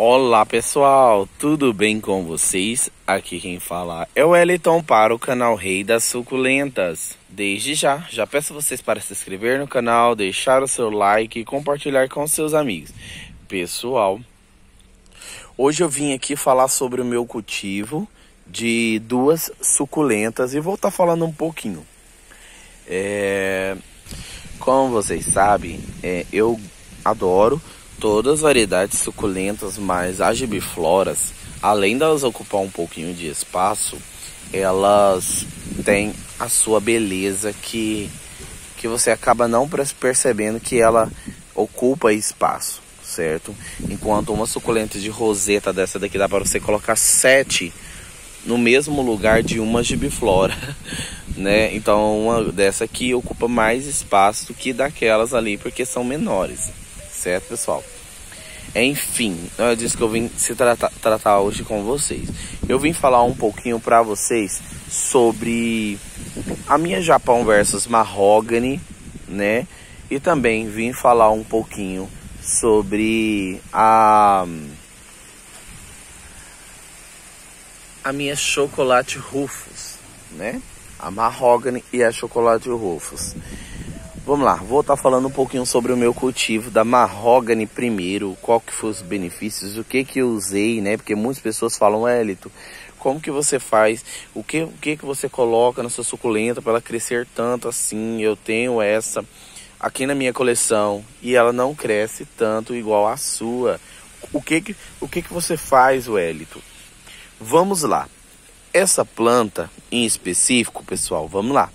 Olá pessoal, tudo bem com vocês? Aqui quem fala é o Wellington para o canal Rei das Suculentas. Desde já peço vocês para se inscrever no canal, deixar o seu like e compartilhar com seus amigos. Pessoal, hoje eu vim aqui falar sobre o meu cultivo de duas suculentas e vou estar falando um pouquinho. Como vocês sabem, eu adoro todas as variedades suculentas, mas as gibifloras, além de elas ocupar um pouquinho de espaço, elas têm a sua beleza que você acaba não percebendo que ela ocupa espaço, certo? Enquanto uma suculenta de roseta dessa daqui dá para você colocar 7 no mesmo lugar de uma gibiflora, né? Então uma dessa aqui ocupa mais espaço do que daquelas ali, porque são menores. Certo, pessoal? Enfim, é disso que eu vim se tratar hoje com vocês. Eu vim falar um pouquinho para vocês sobre a minha Japão versus Mahogany, né? E também vim falar um pouquinho sobre a minha Chocolate Rufus, né? A Mahogany e a Chocolate Rufus. Vamos lá, vou estar falando um pouquinho sobre o meu cultivo da Mahogany primeiro, qual que foi os benefícios, o que eu usei, né? Porque muitas pessoas falam, Wellington, como que você faz, o que você coloca na sua suculenta para ela crescer tanto assim? Eu tenho essa aqui na minha coleção e ela não cresce tanto igual a sua. O que você faz, Wellington? Vamos lá, essa planta em específico, pessoal, vamos lá.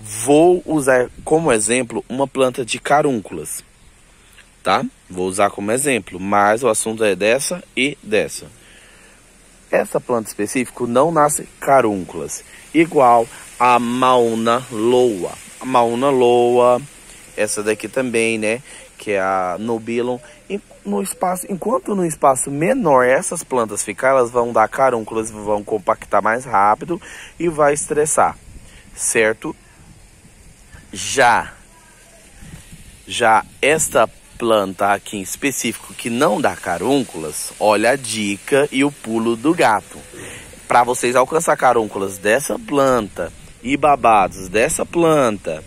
Vou usar como exemplo uma planta de carúnculas, tá? Vou usar como exemplo, mas o assunto é dessa e dessa. Essa planta específica não nasce carúnculas, igual a Mauna Loa. A Mauna Loa, essa daqui também, né? Que é a Nobylon. Enquanto no espaço menor essas plantas ficar, elas vão dar carúnculas, vão compactar mais rápido e vai estressar, certo? Já esta planta aqui em específico que não dá carúnculas, olha a dica e o pulo do gato. Para vocês alcançar carúnculas dessa planta e babados dessa planta,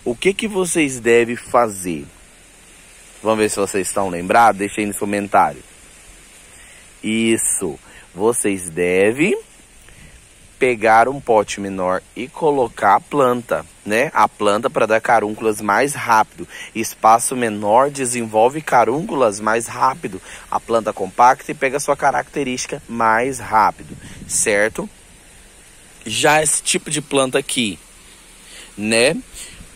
o que vocês devem fazer? Vamos ver se vocês estão lembrados? Deixa aí nos comentários. Isso, vocês devem pegar um pote menor e colocar a planta, né? A planta para dar carúnculas mais rápido. Espaço menor desenvolve carúnculas mais rápido. A planta compacta e pega a sua característica mais rápido, certo? Já esse tipo de planta aqui, né?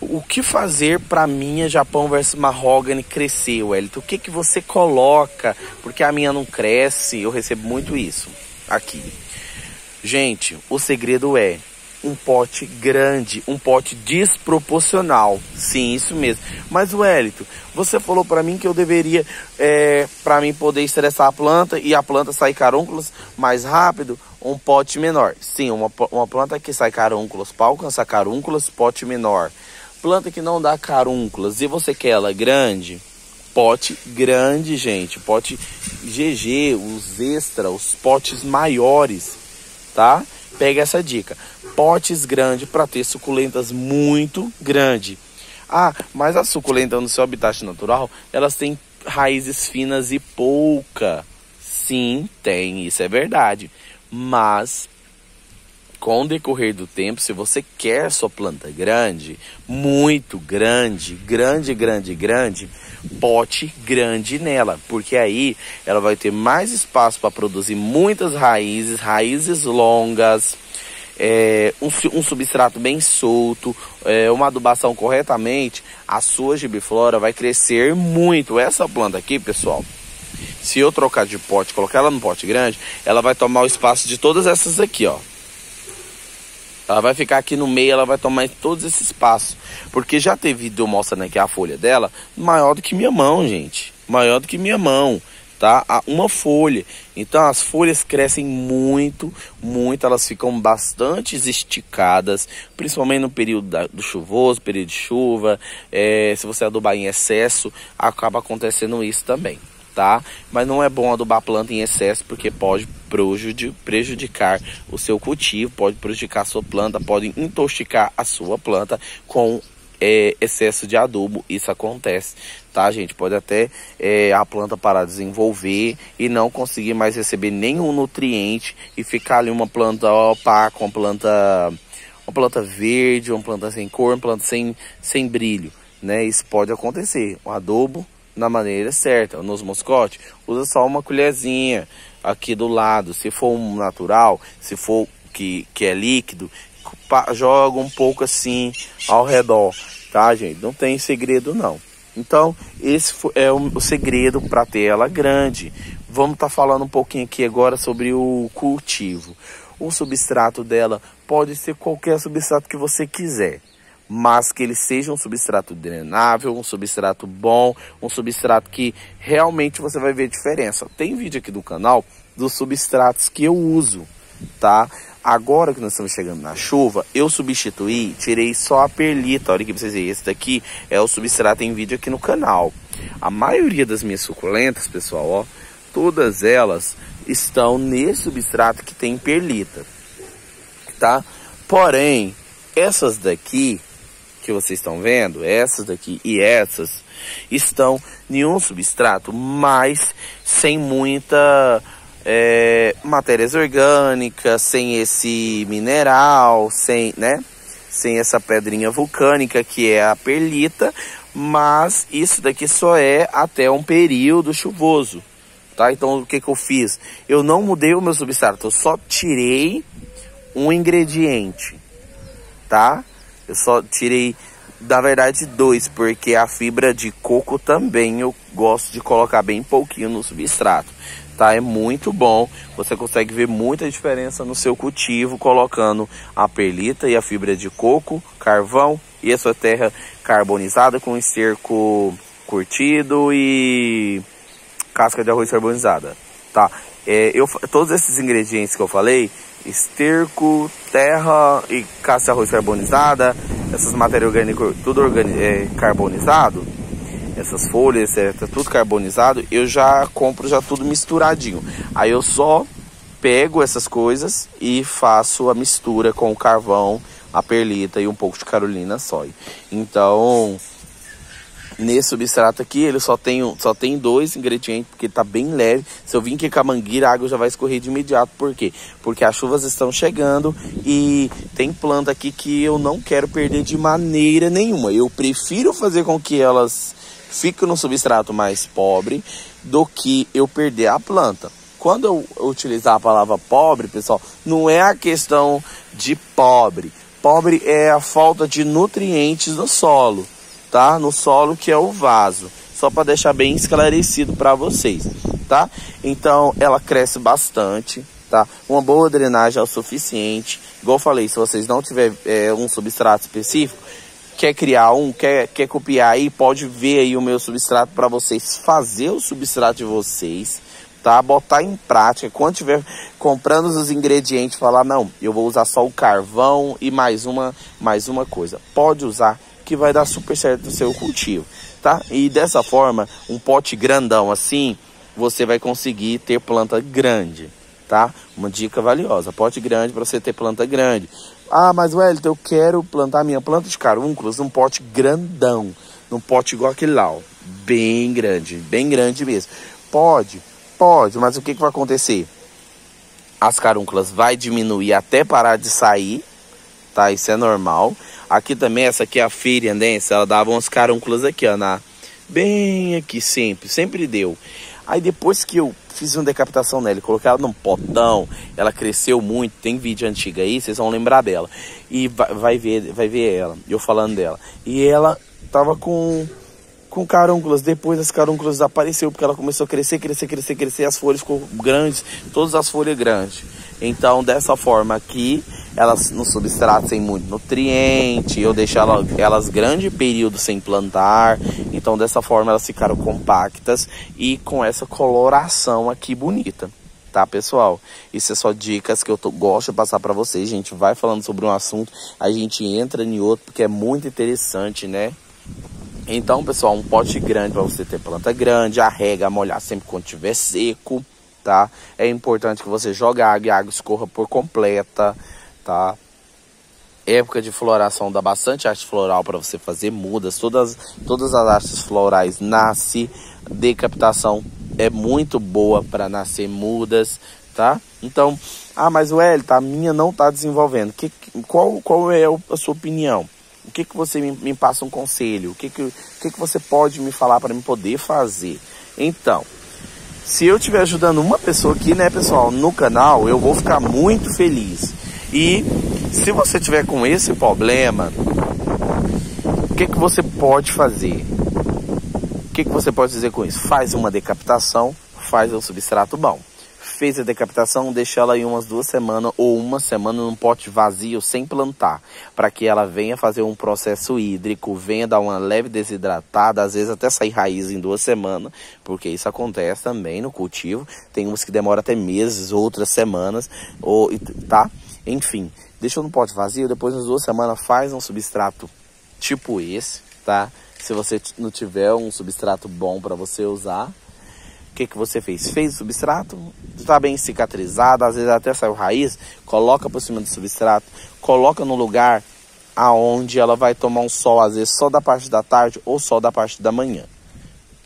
O que fazer para minha Japão versus Mahogany crescer, Wellington? O que você coloca? Porque a minha não cresce. Eu recebo muito isso aqui. Gente, o segredo é um pote grande, um pote desproporcional. Sim, isso mesmo. Mas, Wellington, você falou para mim que eu deveria, para mim poder estressar a planta e a planta sair carúnculos mais rápido, um pote menor. Sim, uma planta que sai carúnculos, para alcançar carúnculos, pote menor. Planta que não dá carúnculas e você quer ela grande, pote grande, gente. Pote GG, os extra, os potes maiores. Tá? Pega essa dica. Potes grandes para ter suculentas muito grandes. Ah, mas as suculentas no seu habitat natural, elas têm raízes finas e pouca. Sim, tem, isso é verdade. Mas com o decorrer do tempo, se você quer sua planta grande, muito grande, pote grande nela, porque aí ela vai ter mais espaço para produzir muitas raízes longas, um substrato bem solto, uma adubação corretamente, a sua gibiflora vai crescer muito. Essa planta aqui, pessoal, se eu trocar de pote, colocar ela no pote grande, ela vai tomar o espaço de todas essas aqui, ó. Ela vai ficar aqui no meio, ela vai tomar todo esse espaço. Porque já teve vídeo mostrando aqui a folha dela, maior do que minha mão, gente. Maior do que minha mão, tá? Uma folha. Então as folhas crescem muito, elas ficam bastante esticadas, principalmente no período do chuvoso, período de chuva. Se você adubar em excesso, acaba acontecendo isso também, tá? tá? Mas não é bom adubar a planta em excesso, porque pode prejudicar o seu cultivo, pode prejudicar a sua planta, pode intoxicar a sua planta com excesso de adubo. Isso acontece, tá, gente? Pode até a planta parar de desenvolver e não conseguir mais receber nenhum nutriente e ficar ali uma planta opaca, uma planta verde, uma planta sem cor, uma planta sem brilho, né? Isso pode acontecer. O adubo na maneira certa. Nos moscote, usa só uma colherzinha aqui do lado. Se for um natural, se for que é líquido, joga um pouco assim ao redor, tá, gente? Não tem segredo não. Então, esse é o segredo para ter ela grande. Vamos estar falando um pouquinho aqui agora sobre o cultivo. O substrato dela pode ser qualquer substrato que você quiser, mas que ele seja um substrato drenável, um substrato bom, um substrato que realmente você vai ver diferença. Tem vídeo aqui do canal dos substratos que eu uso, tá? Agora que nós estamos chegando na chuva, eu substituí, tirei só a perlita. Olha aqui pra vocês verem, esse daqui é o substrato em vídeo aqui no canal. A maioria das minhas suculentas, pessoal, ó, todas elas estão nesse substrato que tem perlita, tá? Porém, essas daqui que vocês estão vendo, essas daqui e essas, estão em um substrato, mas sem muita matérias orgânicas, sem esse mineral, sem essa pedrinha vulcânica que é a perlita. Mas isso daqui só é até um período chuvoso, tá? Então o que eu fiz? Eu não mudei o meu substrato, eu só tirei um ingrediente, tá? Eu só tirei, na verdade, 2, porque a fibra de coco também eu gosto de colocar bem pouquinho no substrato, tá? É muito bom, você consegue ver muita diferença no seu cultivo colocando a perlita e a fibra de coco, carvão e a sua terra carbonizada com esterco curtido e casca de arroz carbonizada, tá? Todos esses ingredientes que eu falei, esterco, terra e casca de arroz carbonizada, essas matérias orgânicas, tudo carbonizado, essas folhas, etc, tudo carbonizado, eu já compro já tudo misturadinho. Aí eu só pego essas coisas e faço a mistura com o carvão, a perlita e um pouco de Carolina soy. Então, nesse substrato aqui, ele só tem 2 ingredientes, porque tá bem leve. Se eu vir aqui com a mangueira, a água já vai escorrer de imediato. Por quê? Porque as chuvas estão chegando e tem planta aqui que eu não quero perder de maneira nenhuma. Eu prefiro fazer com que elas fiquem no substrato mais pobre do que eu perder a planta. Quando eu utilizar a palavra pobre, pessoal, não é a questão de pobre. Pobre é a falta de nutrientes no solo, tá? No solo, que é o vaso. Só para deixar bem esclarecido para vocês, tá? Então, ela cresce bastante, tá? Uma boa drenagem é o suficiente. Igual eu falei, se vocês não tiverem um substrato específico, quer criar quer copiar aí, pode ver aí o meu substrato para vocês fazer o substrato de vocês, tá? Botar em prática. Quando tiver comprando os ingredientes, falar, não, eu vou usar só o carvão e mais uma coisa. Pode usar, que vai dar super certo no seu cultivo, tá? E dessa forma, um pote grandão assim, você vai conseguir ter planta grande, tá? Uma dica valiosa, pote grande para você ter planta grande. Ah, mas Wellington, eu quero plantar minha planta de carúnculos num pote grandão, num pote igual aquele lá, ó, bem grande mesmo. Pode, mas o que vai acontecer? As carúnculas vai diminuir até parar de sair, tá? Isso é normal. Aqui também, essa aqui é a Feriandense, ela dava umas carúnculas aqui, ó, bem aqui, sempre deu. Aí depois que eu fiz uma decapitação nela e coloquei ela num potão, ela cresceu muito, tem vídeo antigo aí, vocês vão lembrar dela. E vai ver ela, eu falando dela. E ela tava com carúnculas, depois as carúnculas desapareceu, porque ela começou a crescer, as folhas ficou grandes, todas as folhas grandes. Então, dessa forma aqui, elas no substrato sem muito nutriente, eu deixo elas grande período sem plantar, então dessa forma elas ficaram compactas e com essa coloração aqui bonita, tá, pessoal? Isso é só dicas que eu gosto de passar para vocês. A gente vai falando sobre um assunto, a gente entra em outro, porque é muito interessante, né? Então, pessoal, um pote grande para você ter planta grande, arrega, molhar sempre quando estiver seco, tá? É importante que você jogue água e a água escorra por completa, tá? Época de floração dá bastante arte floral para você fazer mudas, todas as artes florais nascem, decapitação é muito boa para nascer mudas, tá? Então, mas o Hélio, a minha não tá desenvolvendo. Qual é a sua opinião? O que você me passa um conselho? O que você pode me falar para me poder fazer? Então, se eu estiver ajudando uma pessoa aqui, né, pessoal, no canal, eu vou ficar muito feliz. E se você tiver com esse problema, o que você pode fazer? O que você pode dizer com isso? Faz uma decapitação, faz um substrato bom. Fez a decapitação, deixa ela aí umas 2 semanas ou 1 semana num pote vazio sem plantar, para que ela venha fazer um processo hídrico, venha dar uma leve desidratada, às vezes até sair raiz em 2 semanas, porque isso acontece também no cultivo. Tem uns que demoram até meses, outras semanas, tá? Enfim, deixa no pote vazio, depois nas 2 semanas faz um substrato tipo esse, tá? Se você não tiver um substrato bom para você usar, o que você fez? Fez o substrato, está bem cicatrizado, às vezes até saiu raiz, coloca por cima do substrato, coloca no lugar aonde ela vai tomar um sol, às vezes só da parte da tarde ou só da parte da manhã,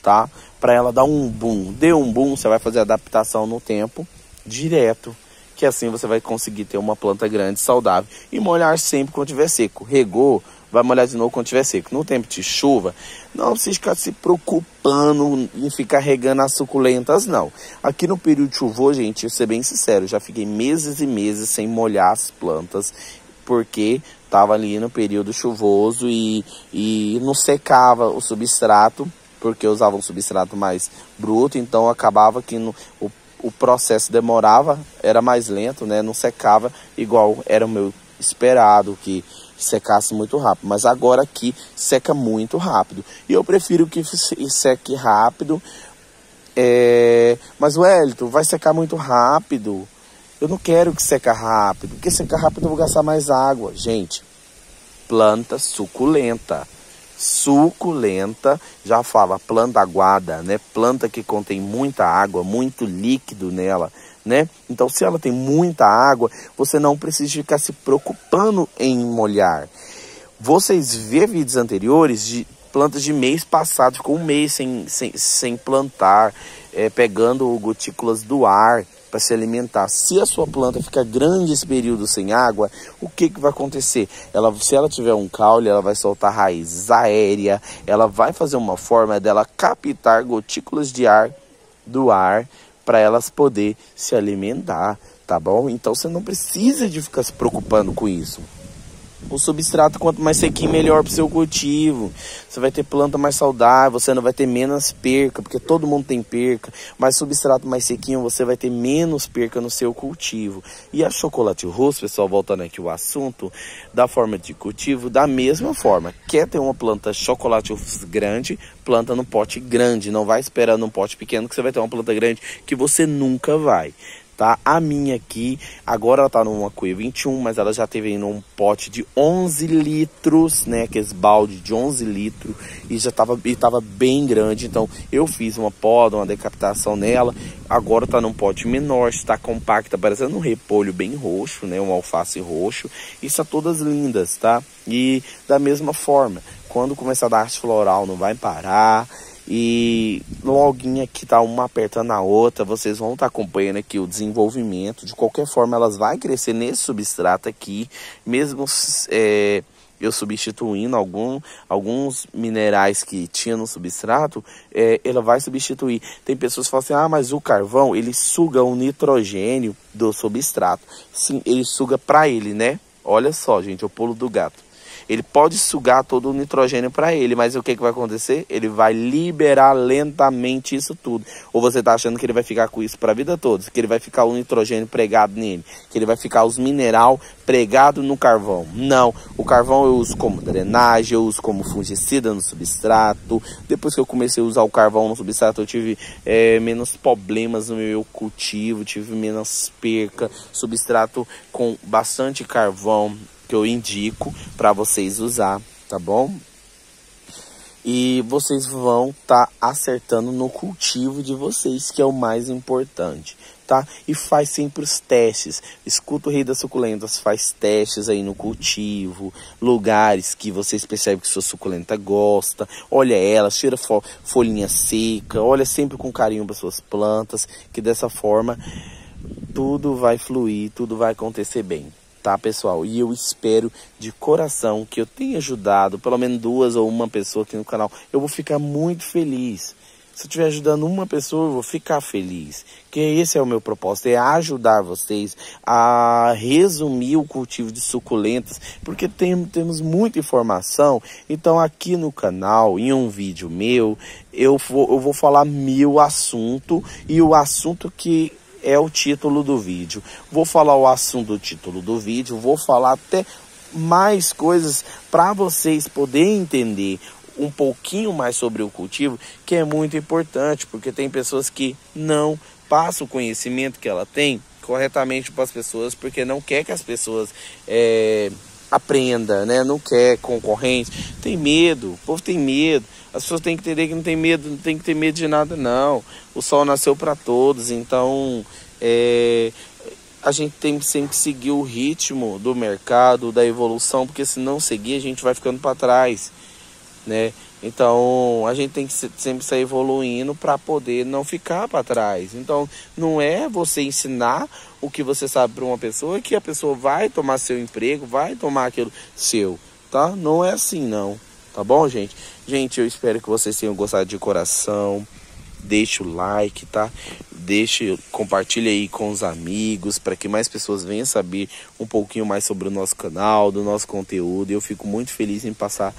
tá? Para ela dar um boom. Deu um boom, você vai fazer a adaptação no tempo direto, que assim você vai conseguir ter uma planta grande, saudável, e molhar sempre quando estiver seco. Regou, vai molhar de novo quando estiver seco. No tempo de chuva, não precisa ficar se preocupando em ficar regando as suculentas, não. Aqui no período chuvoso, gente, eu vou ser bem sincero, já fiquei meses e meses sem molhar as plantas, porque estava ali no período chuvoso e não secava o substrato, porque eu usava um substrato mais bruto, então acabava que o processo demorava, era mais lento, né? Não secava igual era o meu esperado, que secasse muito rápido. Mas agora aqui seca muito rápido. E eu prefiro que seque rápido. Mas o Wellington, vai secar muito rápido. Eu não quero que seca rápido, porque secar rápido eu vou gastar mais água. Gente, planta suculenta. Suculenta, já fala planta aguada, né? Planta que contém muita água, muito líquido nela, né? Então, se ela tem muita água, você não precisa ficar se preocupando em molhar. Vocês vê vídeos anteriores de plantas de mês passado, ficou 1 mês sem plantar, pegando gotículas do ar para se alimentar. Se a sua planta ficar grande esse período sem água, o que vai acontecer? Se ela tiver um caule, ela vai soltar raízes aéreas, ela vai fazer uma forma dela captar gotículas de ar do ar para elas poder se alimentar, tá bom? Então você não precisa de ficar se preocupando com isso. O substrato, quanto mais sequinho, melhor para o seu cultivo. Você vai ter planta mais saudável, você não vai ter menos perca, porque todo mundo tem perca. Mas substrato mais sequinho, você vai ter menos perca no seu cultivo. E a chocolate rosto, pessoal, voltando aqui o assunto, da forma de cultivo, da mesma forma. Quer ter uma planta chocolate rosto grande, planta no pote grande. Não vai esperar num pote pequeno que você vai ter uma planta grande que você nunca vai. Tá? A minha aqui, agora ela tá numa cuia 21, mas ela já teve num pote de 11 litros, né? Aqueles balde de 11 litros, e já tava bem grande. Então eu fiz uma poda, uma decapitação nela. Agora tá num pote menor, está compacta, parecendo um repolho bem roxo, né? Um alface roxo. E são todas lindas, tá? E da mesma forma, quando começar a dar arte floral, não vai parar. E loguinho aqui tá uma apertando a outra, vocês vão estar acompanhando aqui o desenvolvimento. De qualquer forma, elas vão crescer nesse substrato aqui, mesmo eu substituindo alguns minerais que tinha no substrato, ela vai substituir. Tem pessoas que falam assim, mas o carvão, ele suga o nitrogênio do substrato. Sim, ele suga para ele, né? Olha só, gente, o pulo do gato. Ele pode sugar todo o nitrogênio para ele, mas o que vai acontecer? Ele vai liberar lentamente isso tudo. Ou você está achando que ele vai ficar com isso para a vida toda? Que ele vai ficar o nitrogênio pregado nele? Que ele vai ficar os minerais pregados no carvão? Não. O carvão eu uso como drenagem, eu uso como fungicida no substrato. Depois que eu comecei a usar o carvão no substrato, eu tive menos problemas no meu cultivo, tive menos perca. Substrato com bastante carvão que eu indico para vocês usar, tá bom? E vocês vão estar acertando no cultivo de vocês, que é o mais importante, tá? E faz sempre os testes. Escuta o Rei das Suculentas, faz testes aí no cultivo, lugares que vocês percebem que sua suculenta gosta. Olha ela, tira folhinha seca, olha sempre com carinho para suas plantas, que dessa forma tudo vai fluir, tudo vai acontecer bem. Tá, pessoal? E eu espero de coração que eu tenha ajudado pelo menos 2 ou 1 pessoa aqui no canal. Eu vou ficar muito feliz. Se eu estiver ajudando uma pessoa, eu vou ficar feliz. Que esse é o meu propósito, é ajudar vocês a resumir o cultivo de suculentas. Porque temos muita informação. Então aqui no canal, em um vídeo meu, eu vou falar 1000 assuntos. E o assunto que é o título do vídeo. Vou falar o assunto do título do vídeo, vou falar até mais coisas para vocês poderem entender um pouquinho mais sobre o cultivo, que é muito importante, porque tem pessoas que não passam o conhecimento que ela tem corretamente para as pessoas, porque não quer que as pessoas aprendam, né? Não quer concorrente, tem medo, o povo tem medo. As pessoas têm que entender que não tem medo, não tem que ter medo de nada, não. O sol nasceu para todos, então a gente tem sempre que seguir o ritmo do mercado, da evolução, porque se não seguir a gente vai ficando para trás, né? Então a gente tem que sempre sair evoluindo para poder não ficar para trás. Então não é você ensinar o que você sabe para uma pessoa que a pessoa vai tomar seu emprego, vai tomar aquilo seu, tá? Não é assim não. Tá bom, gente? Gente, eu espero que vocês tenham gostado de coração. Deixe o like, tá? Compartilhe aí com os amigos, para que mais pessoas venham saber um pouquinho mais sobre o nosso canal, do nosso conteúdo. Eu fico muito feliz em passar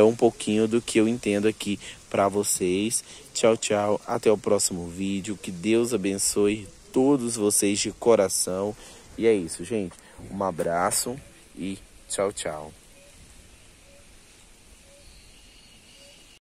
um pouquinho do que eu entendo aqui para vocês. Tchau, tchau. Até o próximo vídeo. Que Deus abençoe todos vocês de coração. E é isso, gente. Um abraço e tchau, tchau.